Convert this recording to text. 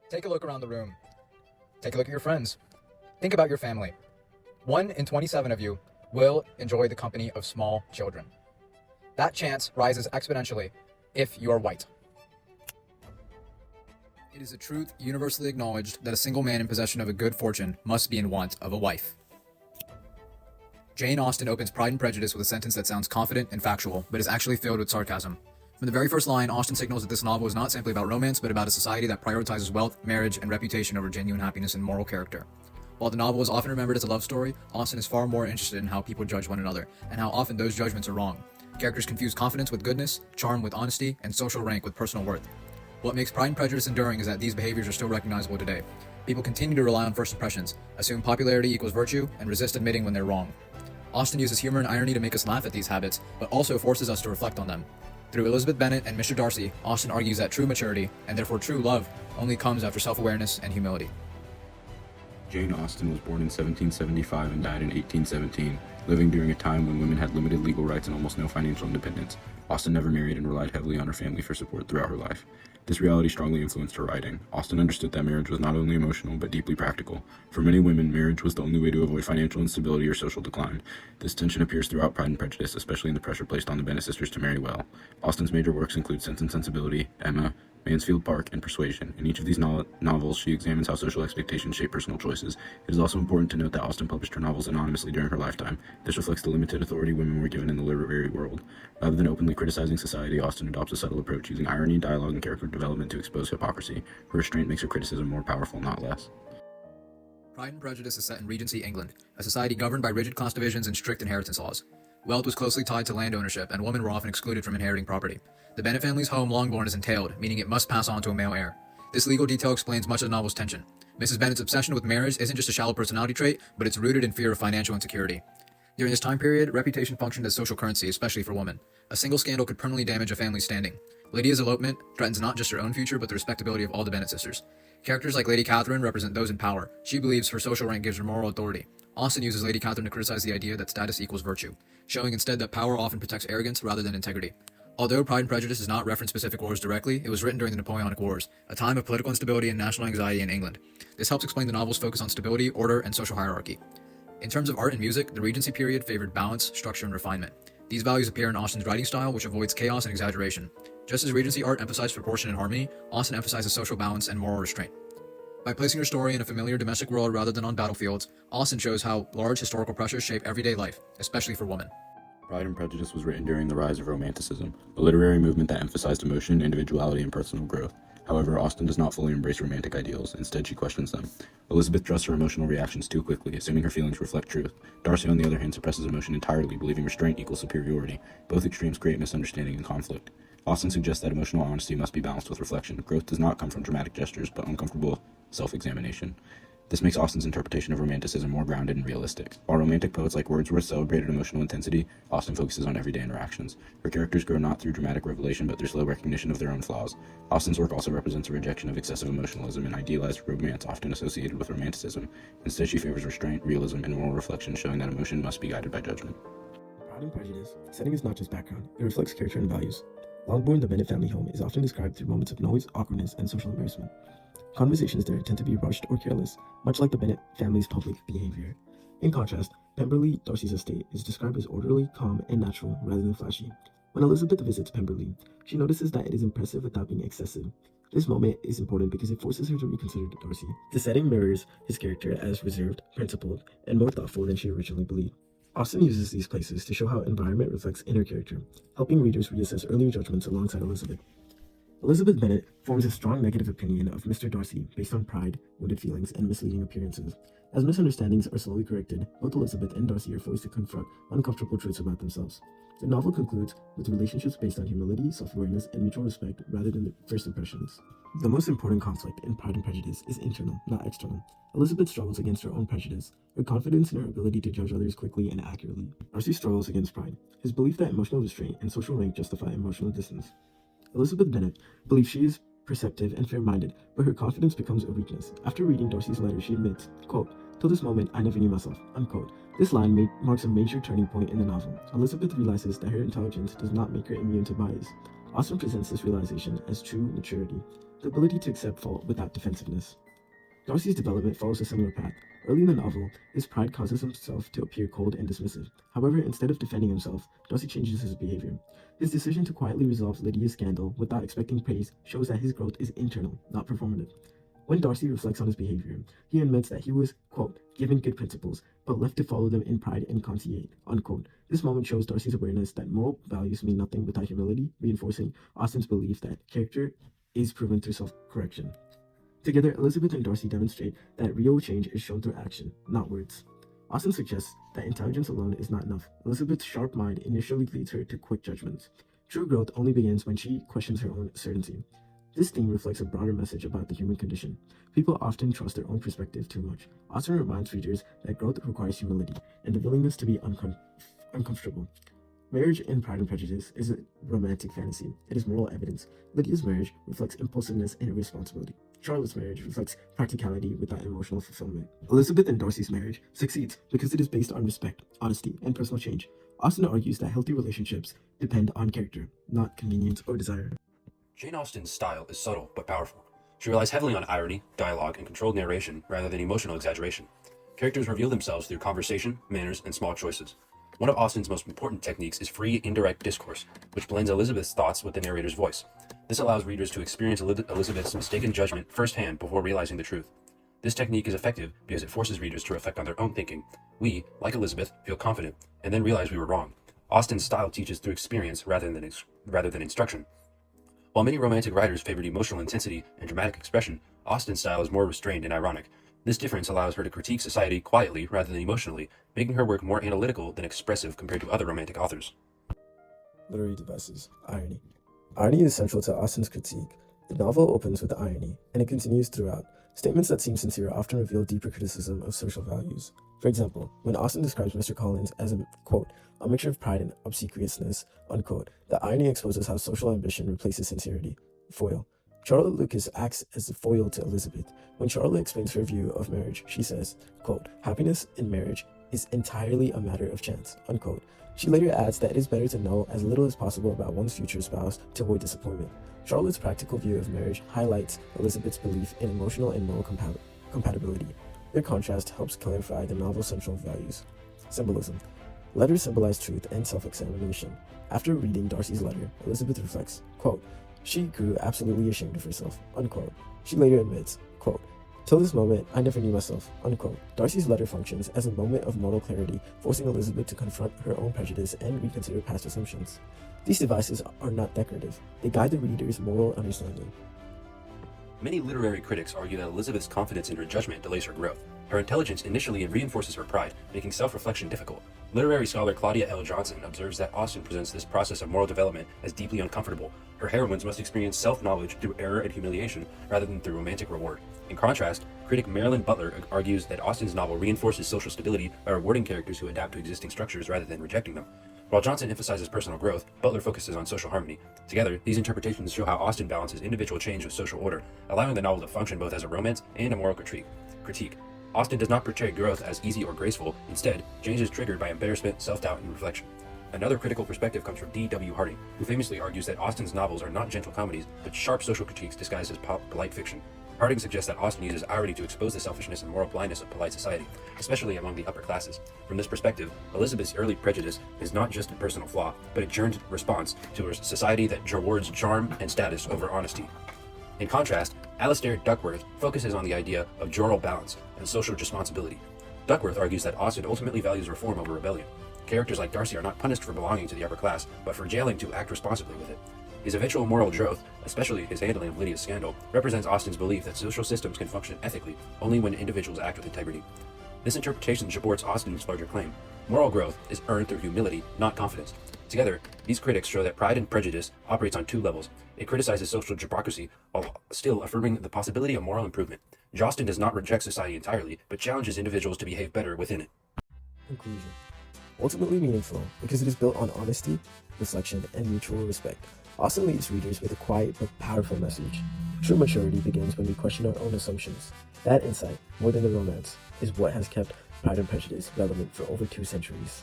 Take a look around the room. Take a look at your friends. Think about your family. 1 in 27 of you will enjoy the company of small children. That chance rises exponentially if you are white. It is a truth universally acknowledged that a single man in possession of a good fortune must be in want of a wife. Jane Austen opens Pride and Prejudice with a sentence that sounds confident and factual, but is actually filled with sarcasm. From the very first line, Austen signals that this novel is not simply about romance, but about a society that prioritizes wealth, marriage, and reputation over genuine happiness and moral character. While the novel is often remembered as a love story, Austen is far more interested in how people judge one another, and how often those judgments are wrong. Characters confuse confidence with goodness, charm with honesty, and social rank with personal worth. What makes Pride and Prejudice enduring is that these behaviors are still recognizable today. People continue to rely on first impressions, assume popularity equals virtue, and resist admitting when they're wrong. Austen uses humor and irony to make us laugh at these habits, but also forces us to reflect on them. Through Elizabeth Bennet and Mr. Darcy, Austen argues that true maturity, and therefore true love, only comes after self-awareness and humility. Jane Austen was born in 1775 and died in 1817, living during a time when women had limited legal rights and almost no financial independence. Austen never married and relied heavily on her family for support throughout her life. This reality strongly influenced her writing. Austen understood that marriage was not only emotional, but deeply practical. For many women, marriage was the only way to avoid financial instability or social decline. This tension appears throughout Pride and Prejudice, especially in the pressure placed on the Bennet sisters to marry well. Austen's major works include Sense and Sensibility, Emma, Mansfield Park, and Persuasion. In each of these novels, she examines how social expectations shape personal choices. It is also important to note that Austen published her novels anonymously during her lifetime. This reflects the limited authority women were given in the literary world. Rather than openly criticizing society, Austen adopts a subtle approach, using irony, dialogue, and character development to expose hypocrisy. Her restraint makes her criticism more powerful, not less. Pride and Prejudice is set in Regency England, a society governed by rigid class divisions and strict inheritance laws. Wealth was closely tied to land ownership, and women were often excluded from inheriting property. The Bennet family's home, Longbourn, is entailed, meaning it must pass on to a male heir. This legal detail explains much of the novel's tension. Mrs. Bennet's obsession with marriage isn't just a shallow personality trait, but it's rooted in fear of financial insecurity. During this time period, reputation functioned as social currency, especially for women. A single scandal could permanently damage a family's standing. Lydia's elopement threatens not just her own future, but the respectability of all the Bennet sisters. Characters like Lady Catherine represent those in power. She believes her social rank gives her moral authority. Austen uses Lady Catherine to criticize the idea that status equals virtue, showing instead that power often protects arrogance rather than integrity. Although Pride and Prejudice does not reference specific wars directly, it was written during the Napoleonic Wars, a time of political instability and national anxiety in England. This helps explain the novel's focus on stability, order, and social hierarchy. In terms of art and music, the Regency period favored balance, structure, and refinement. These values appear in Austen's writing style, which avoids chaos and exaggeration. Just as Regency art emphasized proportion and harmony, Austen emphasizes social balance and moral restraint. By placing her story in a familiar domestic world rather than on battlefields, Austen shows how large historical pressures shape everyday life, especially for women. Pride and Prejudice was written during the rise of Romanticism, a literary movement that emphasized emotion, individuality, and personal growth. However, Austen does not fully embrace romantic ideals. Instead, she questions them. Elizabeth trusts her emotional reactions too quickly, assuming her feelings reflect truth. Darcy, on the other hand, suppresses emotion entirely, believing restraint equals superiority. Both extremes create misunderstanding and conflict. Austen suggests that emotional honesty must be balanced with reflection. Growth does not come from dramatic gestures, but uncomfortable self-examination. This makes Austen's interpretation of Romanticism more grounded and realistic. While Romantic poets like Wordsworth celebrated emotional intensity, Austen focuses on everyday interactions. Her characters grow not through dramatic revelation, but through slow recognition of their own flaws. Austen's work also represents a rejection of excessive emotionalism and idealized romance often associated with Romanticism. Instead, she favors restraint, realism, and moral reflection, showing that emotion must be guided by judgment. Pride and Prejudice, setting is not just background, it reflects character and values. Longbourn, the Bennet family home, is often described through moments of noise, awkwardness, and social embarrassment. Conversations there tend to be rushed or careless, much like the Bennet family's public behavior. In contrast, Pemberley, Darcy's estate, is described as orderly, calm, and natural rather than flashy. When Elizabeth visits Pemberley, she notices that it is impressive without being excessive. This moment is important because it forces her to reconsider Darcy. The setting mirrors his character as reserved, principled, and more thoughtful than she originally believed. Austen uses these places to show how environment reflects inner character, helping readers reassess earlier judgments alongside Elizabeth. Elizabeth Bennet forms a strong negative opinion of Mr. Darcy based on pride, wounded feelings, and misleading appearances. As misunderstandings are slowly corrected, both Elizabeth and Darcy are forced to confront uncomfortable truths about themselves. The novel concludes with relationships based on humility, self-awareness, and mutual respect rather than first impressions. The most important conflict in Pride and Prejudice is internal, not external. Elizabeth struggles against her own prejudice, her confidence in her ability to judge others quickly and accurately. Darcy struggles against pride, his belief that emotional restraint and social rank justify emotional distance. Elizabeth Bennet believes she is perceptive and fair-minded, but her confidence becomes a weakness. After reading Darcy's letter, she admits, quote, "Till this moment, I never knew myself," unquote. This line marks a major turning point in the novel. Elizabeth realizes that her intelligence does not make her immune to bias. Austen presents this realization as true maturity, the ability to accept fault without defensiveness. Darcy's development follows a similar path. Early in the novel, his pride causes himself to appear cold and dismissive. However, instead of defending himself, Darcy changes his behavior. His decision to quietly resolve Lydia's scandal without expecting praise shows that his growth is internal, not performative. When Darcy reflects on his behavior, he admits that he was, quote, given good principles, but left to follow them in pride and conceit, unquote. This moment shows Darcy's awareness that moral values mean nothing without humility, reinforcing Austen's belief that character is proven through self-correction. Together, Elizabeth and Darcy demonstrate that real change is shown through action, not words. Austen suggests that intelligence alone is not enough. Elizabeth's sharp mind initially leads her to quick judgments. True growth only begins when she questions her own certainty. This theme reflects a broader message about the human condition. People often trust their own perspective too much. Austen reminds readers that growth requires humility and the willingness to be uncomfortable. Marriage in Pride and Prejudice is a romantic fantasy. It is moral evidence. Lydia's marriage reflects impulsiveness and irresponsibility. Charlotte's marriage reflects practicality without emotional fulfillment. Elizabeth and Darcy's marriage succeeds because it is based on respect, honesty, and personal change. Austen argues that healthy relationships depend on character, not convenience or desire. Jane Austen's style is subtle but powerful. She relies heavily on irony, dialogue, and controlled narration rather than emotional exaggeration. Characters reveal themselves through conversation, manners, and small choices. One of Austen's most important techniques is free, indirect discourse, which blends Elizabeth's thoughts with the narrator's voice. This allows readers to experience Elizabeth's mistaken judgment firsthand before realizing the truth. This technique is effective because it forces readers to reflect on their own thinking. We, like Elizabeth, feel confident and then realize we were wrong. Austen's style teaches through experience rather than instruction. While many romantic writers favored emotional intensity and dramatic expression, Austen's style is more restrained and ironic. This difference allows her to critique society quietly rather than emotionally, making her work more analytical than expressive compared to other romantic authors. Literary devices. Irony. Irony is central to Austen's critique. The novel opens with irony, and it continues throughout. Statements that seem sincere often reveal deeper criticism of social values. For example, when Austen describes Mr. Collins as a, quote, a mixture of pride and obsequiousness, unquote, the irony exposes how social ambition replaces sincerity. Foil. Charlotte Lucas acts as the foil to Elizabeth. When Charlotte explains her view of marriage, she says, quote, happiness in marriage is entirely a matter of chance, unquote. She later adds that it is better to know as little as possible about one's future spouse to avoid disappointment. Charlotte's practical view of marriage highlights Elizabeth's belief in emotional and moral compatibility. Their contrast helps clarify the novel's central values. Symbolism. Letters symbolize truth and self-examination. After reading Darcy's letter, Elizabeth reflects, quote, she grew absolutely ashamed of herself, unquote. She later admits, quote, till this moment, I never knew myself, unquote. Darcy's letter functions as a moment of moral clarity, forcing Elizabeth to confront her own prejudice and reconsider past assumptions. These devices are not decorative. They guide the reader's moral understanding. Many literary critics argue that Elizabeth's confidence in her judgment delays her growth. Her intelligence initially reinforces her pride, making self-reflection difficult. Literary scholar Claudia L. Johnson observes that Austen presents this process of moral development as deeply uncomfortable. Her heroines must experience self-knowledge through error and humiliation rather than through romantic reward. In contrast, critic Marilyn Butler argues that Austen's novel reinforces social stability by rewarding characters who adapt to existing structures rather than rejecting them. While Johnson emphasizes personal growth, Butler focuses on social harmony. Together, these interpretations show how Austen balances individual change with social order, allowing the novel to function both as a romance and a moral critique. Austen does not portray growth as easy or graceful. Instead, change is triggered by embarrassment, self-doubt, and reflection. Another critical perspective comes from D.W. Harding, who famously argues that Austen's novels are not gentle comedies, but sharp social critiques disguised as polite fiction. Harding suggests that Austen uses irony to expose the selfishness and moral blindness of polite society, especially among the upper classes. From this perspective, Elizabeth's early prejudice is not just a personal flaw, but a learned response to a society that rewards charm and status over honesty. In contrast, Alastair Duckworth focuses on the idea of moral balance and social responsibility. Duckworth argues that Austen ultimately values reform over rebellion. Characters like Darcy are not punished for belonging to the upper class, but for failing to act responsibly with it. His eventual moral growth, especially his handling of Lydia's scandal, represents Austen's belief that social systems can function ethically only when individuals act with integrity. This interpretation supports Austen's larger claim. Moral growth is earned through humility, not confidence. Together, these critics show that Pride and Prejudice operates on two levels. It criticizes social hypocrisy while still affirming the possibility of moral improvement. Austen does not reject society entirely, but challenges individuals to behave better within it. Conclusion. Ultimately meaningful because it is built on honesty, reflection, and mutual respect. Austen leaves readers with a quiet but powerful message. True maturity begins when we question our own assumptions. That insight, more than the romance, is what has kept Pride and Prejudice relevant for over 2 centuries.